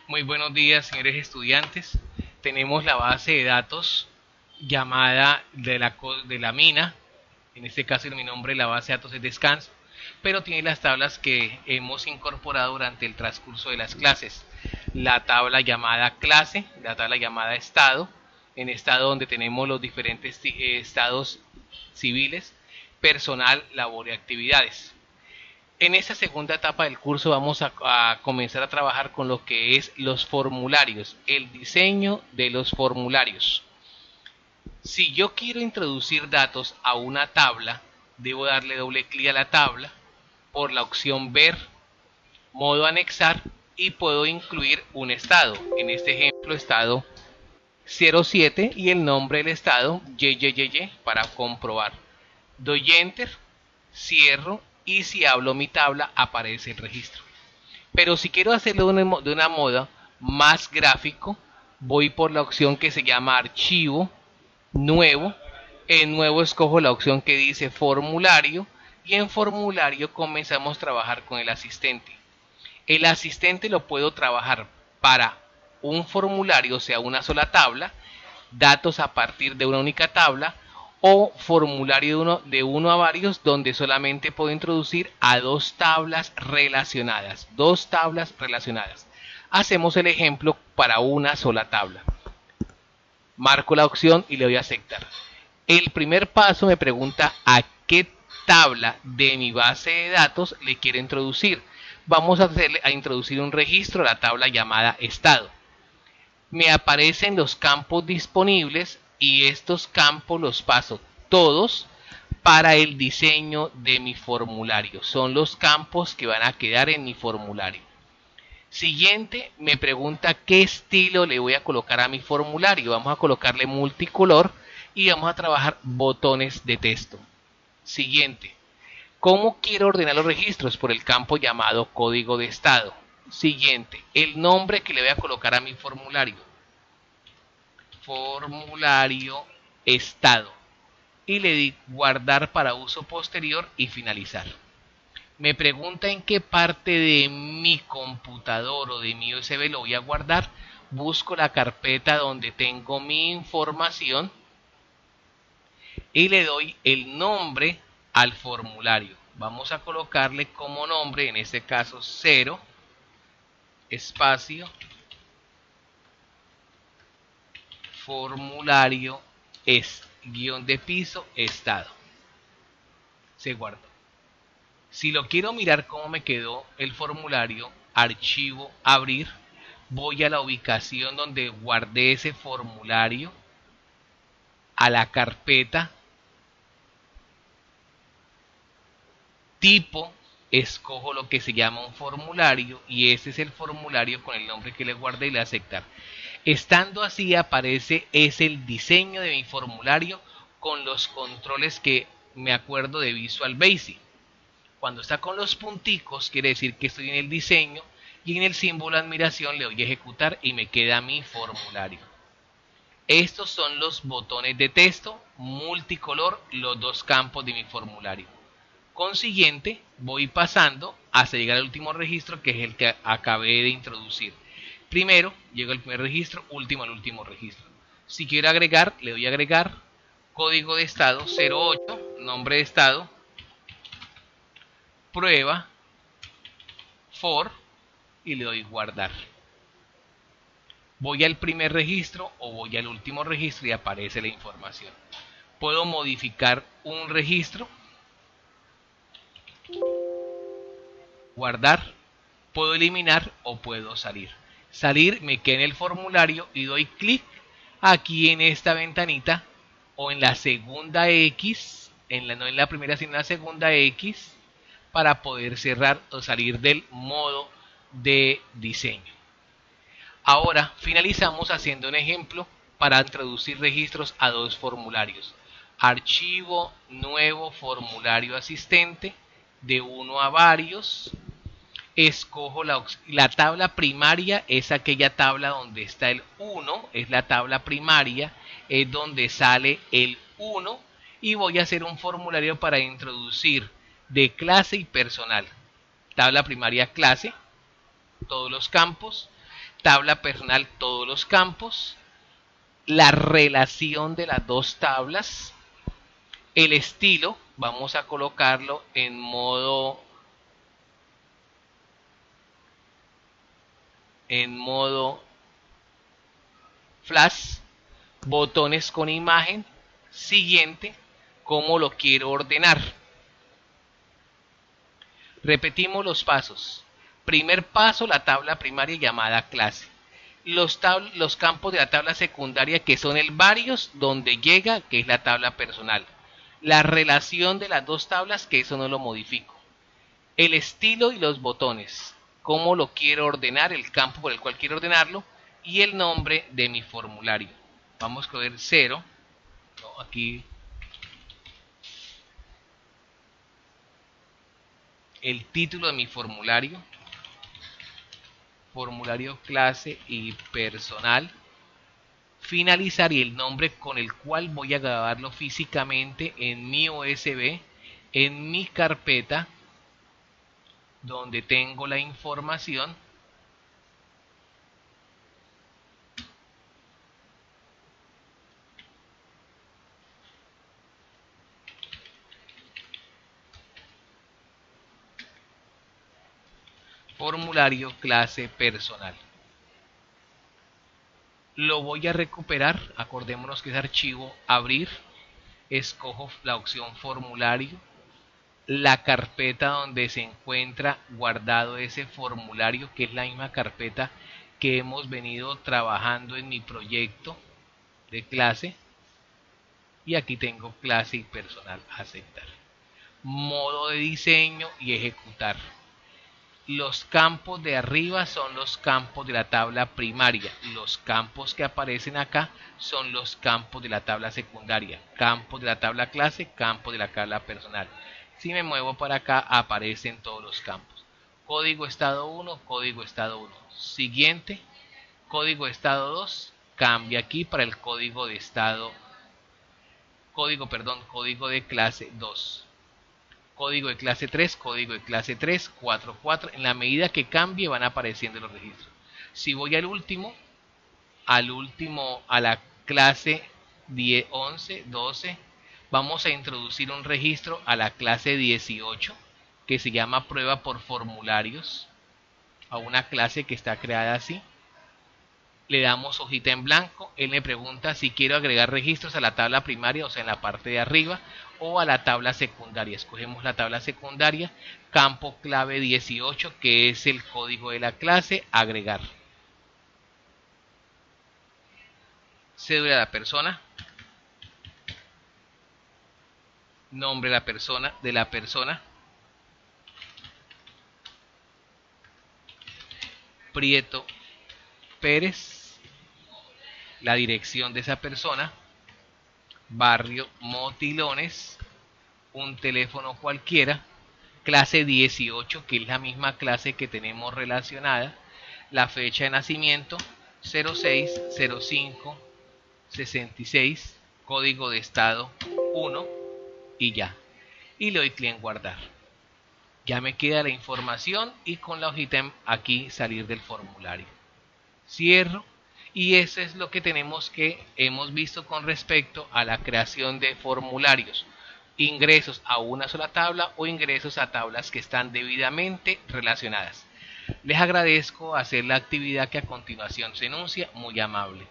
Muy buenos días, señores estudiantes. Tenemos la base de datos llamada de la mina. En este caso, mi nombre de la base de datos es Descanso, pero tiene las tablas que hemos incorporado durante el transcurso de las clases. La tabla llamada clase, la tabla llamada estado, en estado donde tenemos los diferentes estados civiles, personal, labor y actividades. En esta segunda etapa del curso vamos a comenzar a trabajar con lo que es los formularios, el diseño de los formularios. Si yo quiero introducir datos a una tabla, debo darle doble clic a la tabla por la opción ver, modo anexar y puedo incluir un estado. En este ejemplo, estado 07 y el nombre del estado YYY para comprobar. Doy enter, cierro y si hablo mi tabla aparece el registro. Pero si quiero hacerlo de una moda más gráfico, voy por la opción que se llama archivo, nuevo. En nuevo escojo la opción que dice formulario y en formulario comenzamos a trabajar con el asistente. El asistente lo puedo trabajar para un formulario, o sea, una sola tabla, datos a partir de una única tabla, o formulario de uno a varios, donde solamente puedo introducir a dos tablas relacionadas. Hacemos el ejemplo para una sola tabla. Marco la opción y le doy a aceptar. El primer paso me pregunta a qué tabla de mi base de datos le quiero introducir. Vamos a introducir un registro a la tabla llamada estado. Me aparecen los campos disponibles y estos campos los paso todos para el diseño de mi formulario. Son los campos que van a quedar en mi formulario. Siguiente, me pregunta qué estilo le voy a colocar a mi formulario. Vamos a colocarle multicolor y vamos a trabajar botones de texto. Siguiente, ¿cómo quiero ordenar los registros? Por el campo llamado código de estado. Siguiente, el nombre que le voy a colocar a mi formulario. Formulario estado. Y le di guardar para uso posterior y finalizar. Me pregunta en qué parte de mi computador o de mi USB lo voy a guardar. Busco la carpeta donde tengo mi información y le doy el nombre al formulario. Vamos a colocarle como nombre, en este caso 0, espacio, formulario, guión de piso, estado. Se guardó. Si lo quiero mirar cómo me quedó el formulario, archivo, abrir, voy a la ubicación donde guardé ese formulario, a la carpeta, tipo, escojo lo que se llama un formulario y ese es el formulario con el nombre que le guardé y le aceptar. Estando así aparece es el diseño de mi formulario con los controles que me acuerdo de Visual Basic. Cuando está con los punticos quiere decir que estoy en el diseño y en el símbolo de admiración le doy a ejecutar y me queda mi formulario. Estos son los botones de texto multicolor, los dos campos de mi formulario. Consiguiente, voy pasando hasta llegar al último registro, que es el que acabé de introducir. Primero, llego al primer registro, último al último registro. Si quiero agregar, le doy a agregar, código de estado 08, nombre de estado, prueba, for, y le doy guardar. Voy al primer registro o voy al último registro y aparece la información. Puedo modificar un registro, guardar, puedo eliminar o puedo salir. Salir, me quedé en el formulario y doy clic aquí en esta ventanita o en la segunda X, no en la primera sino en la segunda X, para poder cerrar o salir del modo de diseño. Ahora finalizamos haciendo un ejemplo para introducir registros a dos formularios. Archivo, nuevo formulario asistente, de uno a varios. Escojo la tabla primaria, es aquella tabla donde está el 1, es la tabla primaria, es donde sale el 1 y voy a hacer un formulario para introducir de clase y personal. Tabla primaria clase, todos los campos. tabla personal todos los campos, la relación de las dos tablas, el estilo, vamos a colocarlo en modo flash, botones con imagen, siguiente, cómo lo quiero ordenar. Repetimos los pasos. Primer paso, la tabla primaria llamada clase. Los campos de la tabla secundaria, que son el varios, donde llega, que es la tabla personal. La relación de las dos tablas, que eso no lo modifico. El estilo y los botones, cómo lo quiero ordenar, el campo por el cual quiero ordenarlo, y el nombre de mi formulario. Vamos a coger 0. No, aquí el título de mi formulario, formulario clase y personal, finalizar y el nombre con el cual voy a grabarlo físicamente en mi USB, en mi carpeta donde tengo la información. Formulario clase personal. Lo voy a recuperar, acordémonos que es archivo, abrir, escojo la opción formulario, la carpeta donde se encuentra guardado ese formulario, que es la misma carpeta que hemos venido trabajando en mi proyecto de clase, y aquí tengo clase y personal, aceptar. Modo de diseño y ejecutar. Los campos de arriba son los campos de la tabla primaria. Los campos que aparecen acá son los campos de la tabla secundaria. Campos de la tabla clase, campos de la tabla personal. Si me muevo para acá, aparecen todos los campos. Código estado 1, código estado 1. Siguiente, código estado 2. Cambia aquí para el código de estado, código de clase 2. Código de clase 3, código de clase 3, 4, 4. En la medida que cambie van apareciendo los registros. Si voy al último, a la clase 10, 11, 12, vamos a introducir un registro a la clase 18 que se llama prueba por formularios, a una clase que está creada así. Le damos hojita en blanco, él me pregunta si quiero agregar registros a la tabla primaria, o sea, en la parte de arriba, o a la tabla secundaria. Escogemos la tabla secundaria, campo clave 18, que es el código de la clase, agregar. Cédula de la persona, nombre de la persona, Prieto Pérez, la dirección de esa persona, barrio Motilones, un teléfono cualquiera, clase 18, que es la misma clase que tenemos relacionada, la fecha de nacimiento 060566, código de estado 1 y ya. Y le doy clic en guardar. Ya me queda la información y con la hojita aquí salir del formulario. Cierro. Y eso es lo que hemos visto con respecto a la creación de formularios. Ingresos a una sola tabla o ingresos a tablas que están debidamente relacionadas. Les agradezco hacer la actividad que a continuación se enuncia, muy amable.